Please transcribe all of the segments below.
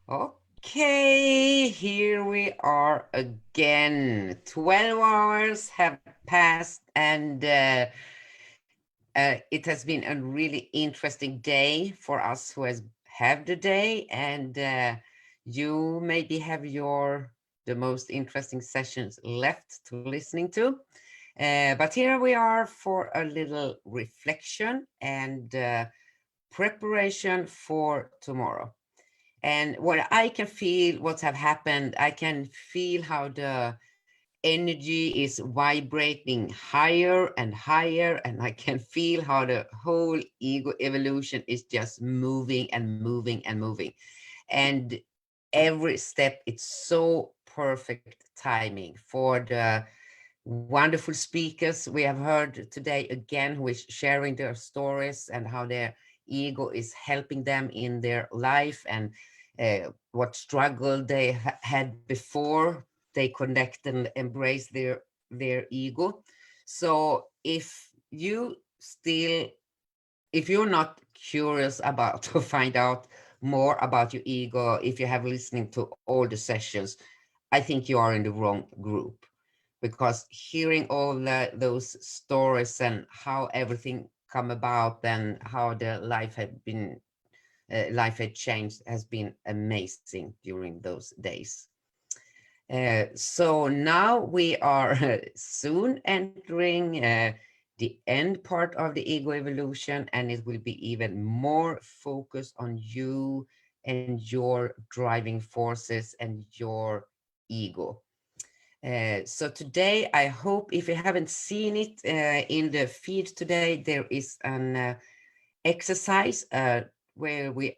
Okay, here we are again. 12 hours have passed, and it has been a really interesting day for us who has have the day, and you maybe have the most interesting sessions left to listening to. But here we are for a little reflection and preparation for tomorrow. And what I can feel, what have happened, I can feel how the energy is vibrating higher and higher, and I can feel how the whole ego evolution is just moving and moving and moving. And every step, it's so perfect timing for the wonderful speakers we have heard today again, who is sharing their stories and how their ego is helping them in their life, and what struggle they had before they connect and embrace their ego. So if you're not curious about to find out more about your ego, if you have listening to all the sessions, I think you are in the wrong group, because hearing all those stories and how everything come about and how the life had changed has been amazing during those days. So now we are soon entering the end part of the ego evolution, and it will be even more focused on you and your driving forces and your ego. So today, I hope, if you haven't seen it in the feed today, there is an exercise where we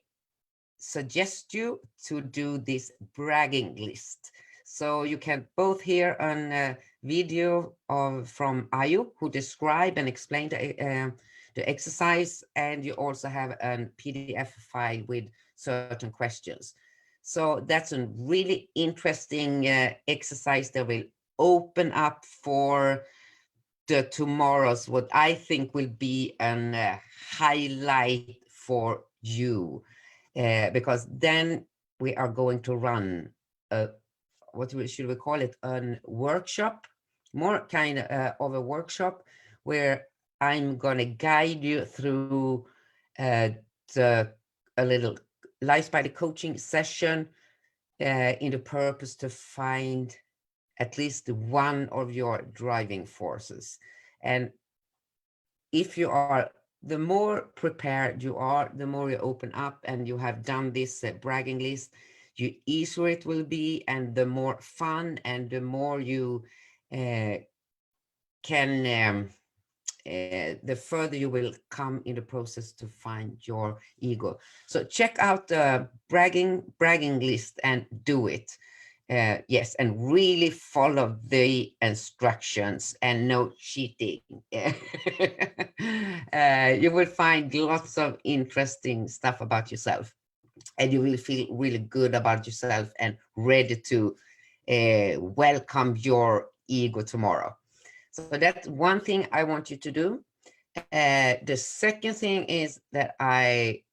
suggest you to do this bragging list. So you can both hear a video from Ayu, who describe and explain the exercise, and you also have a PDF file with certain questions. So that's a really interesting exercise that will open up for the tomorrows, what I think will be an highlight for you, because then we are going to run a, should we call it, a workshop, more kind of a workshop, where I'm gonna guide you through the a little life spider coaching session, in the purpose to find at least one of your driving forces. And if you are, the more prepared you are, the more you open up and you have done this bragging list, you easier it will be, and the more fun and the more you uh, can the further you will come in the process to find your ego. So check out the bragging list and do it. Yes, and really follow the instructions and no cheating. You will find lots of interesting stuff about yourself, and you will feel really good about yourself and ready to welcome your ego tomorrow. So that's one thing I want you to do. The second thing is that I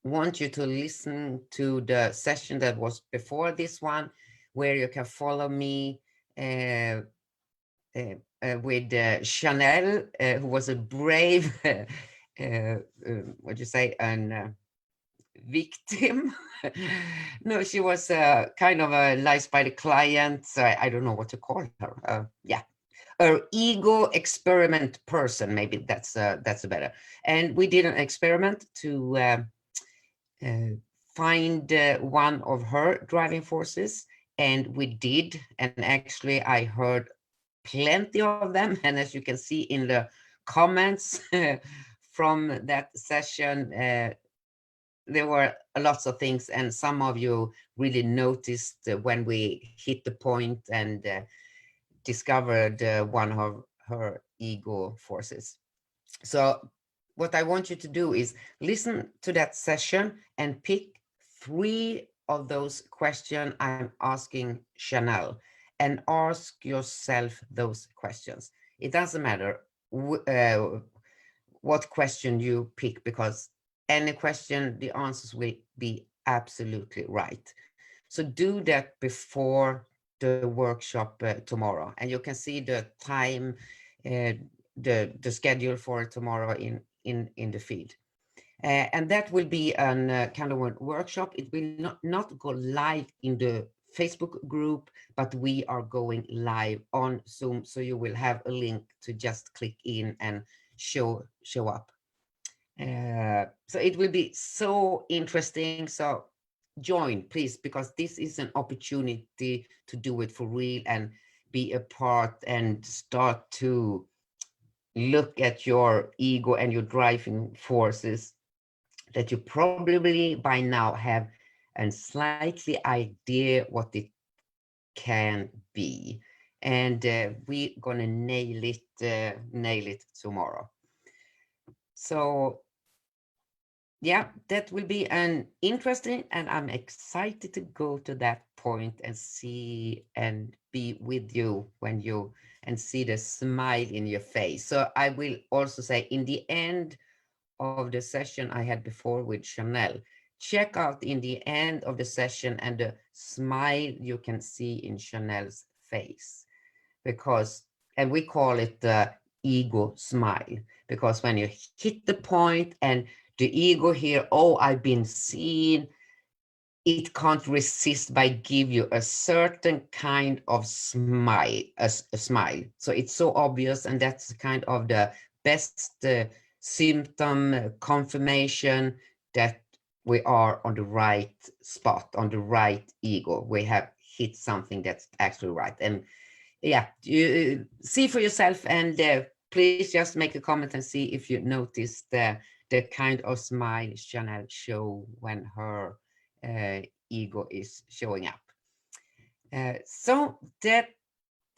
want you to listen to the session that was before this one, where you can follow me with Chanel, who was a brave, what do you say, an victim. No, she was kind of a lies by the client. So I don't know what to call her. Yeah, or ego experiment person, maybe that's a better. And we did an experiment to uh, find one of her driving forces, and we did, and actually I heard plenty of them. And as you can see in the comments from that session, there were lots of things, and some of you really noticed when we hit the point and discovered one of her ego forces. So what I want you to do is listen to that session and pick 3 of those questions I'm asking Chanel, and ask yourself those questions. It doesn't matter what question you pick, because any question, the answers will be absolutely right. So do that before the workshop tomorrow, and you can see the time, uh, the schedule for tomorrow in the feed. And that will be an kind of a workshop. It will not go live in the Facebook group, but we are going live on Zoom. So you will have a link to just click in and show up. So it will be so interesting. So join, please, because this is an opportunity to do it for real and be a part and start to look at your ego and your driving forces that you probably by now have a slightly idea what it can be. And we're gonna nail it tomorrow. So yeah, that will be an interesting, and I'm excited to go to that point and see and be with you when you and see the smile in your face. So I will also say in the end of the session I had before with Chanel, check out in the end of the session and the smile you can see in Chanel's face, because, and we call it the ego smile, because when you hit the point and the ego here, oh, I've been seen, it can't resist by give you a certain kind of smile, a smile. So it's so obvious, and that's kind of the best symptom confirmation that we are on the right spot, on the right ego. We have hit something that's actually right. And yeah, you see for yourself, and please just make a comment and see if you notice the kind of smile Chanel show when her ego is showing up. So that,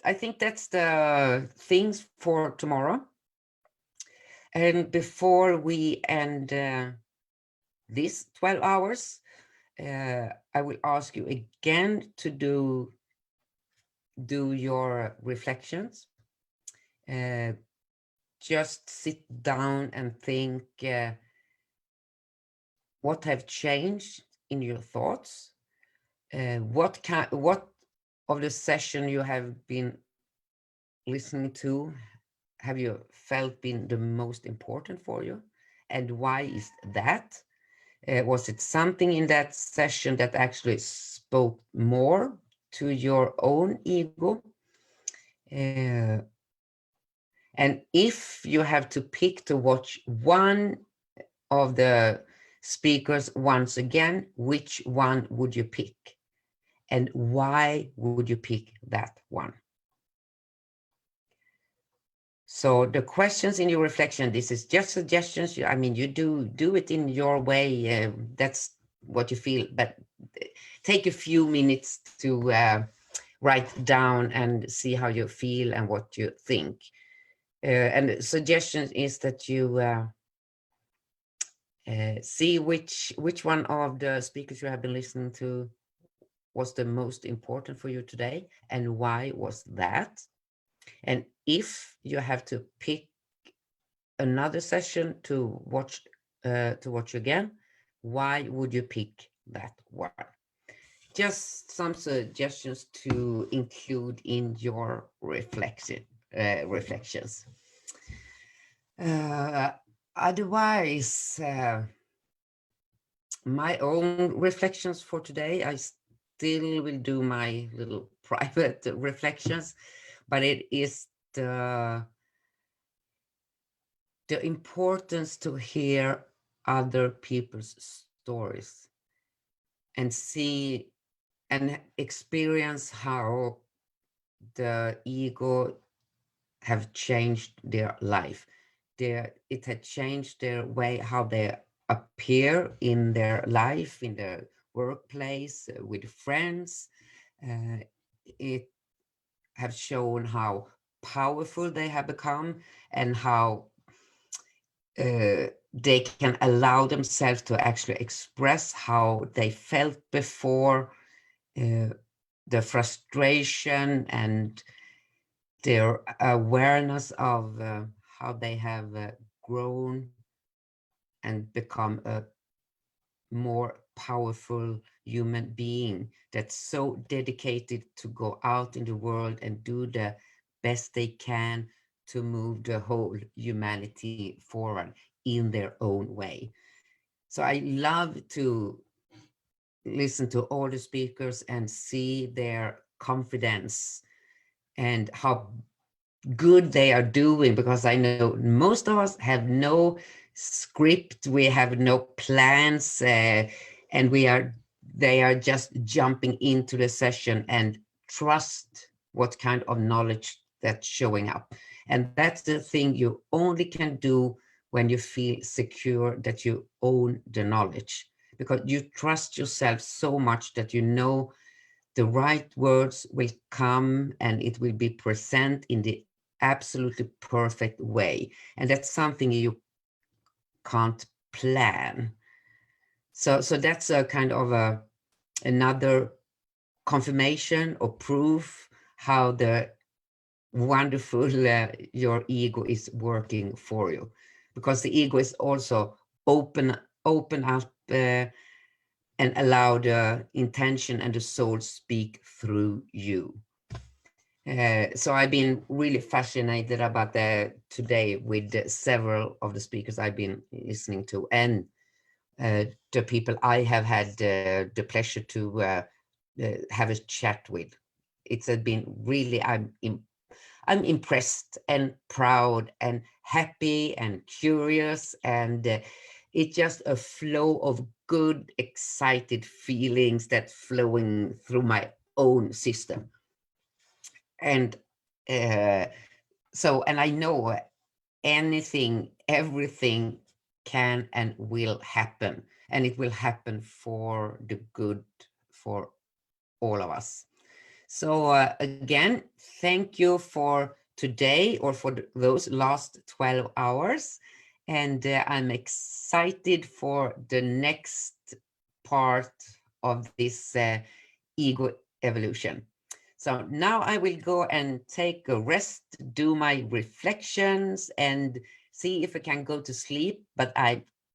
I think that's the things for tomorrow. And before we end this 12 hours, I will ask you again to do your reflections. Uh, just sit down and think what have changed in your thoughts, what of the session you have been listening to have you felt been the most important for you, and why is that? Was it something in that session that actually spoke more to your own ego? Uh, and if you have to pick to watch one of the speakers once again, which one would you pick? And why would you pick that one? So the questions in your reflection, this is just suggestions. I mean, you do it in your way. That's what you feel, but take a few minutes to write down and see how you feel and what you think. And the suggestion is that you see which one of the speakers you have been listening to was the most important for you today, and why was that? And if you have to pick another session to watch again, why would you pick that one? Just some suggestions to include in your reflections. Uh, Otherwise, my own reflections for today, I still will do my little private reflections, but it is the importance to hear other people's stories and see and experience how the ego have changed their life. It had changed their way, how they appear in their life, in their workplace, with friends. Uh, it have shown how powerful they have become, and how they can allow themselves to actually express how they felt before, the frustration and their awareness of how they have grown and become a more powerful human being that's so dedicated to go out in the world and do the best they can to move the whole humanity forward in their own way. So I love to listen to all the speakers and see their confidence and how good they are doing, because I know most of us have no script, we have no plans, and they are just jumping into the session and trust what kind of knowledge that's showing up. And that's the thing you only can do when you feel secure that you own the knowledge, because you trust yourself so much that you know the right words will come and it will be present in the absolutely perfect way. And that's something you can't plan. So that's a kind of another confirmation or proof how the wonderful your ego is working for you, because the ego is also open up and allow the intention and the soul speak through you. So I've been really fascinated about that today with several of the speakers I've been listening to, and the people I have had the pleasure to have a chat with. It's been really, I'm impressed and proud and happy and curious, and it's just a flow of good, excited feelings that flowing through my own system. And uh, and I know anything, everything can and will happen, and it will happen for the good for all of us. So again, thank you for today, or for those last 12 hours. And I'm excited for the next part of this ego evolution. So now I will go and take a rest, do my reflections, and see if I can go to sleep. But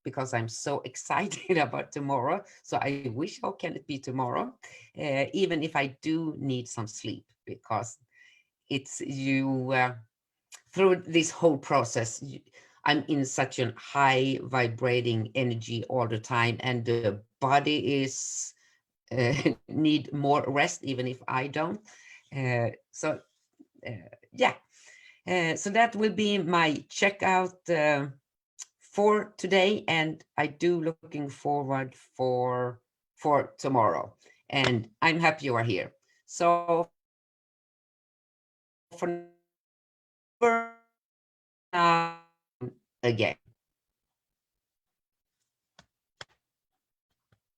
because I'm so excited about tomorrow, so I wish, how can it be tomorrow? Even if I do need some sleep, because it's you through this whole process. I'm in such a high vibrating energy all the time, and the body is need more rest, even if I don't. So yeah, so that will be my checkout for today, and I do looking forward for tomorrow. And I'm happy you are here. So for now, over and out again.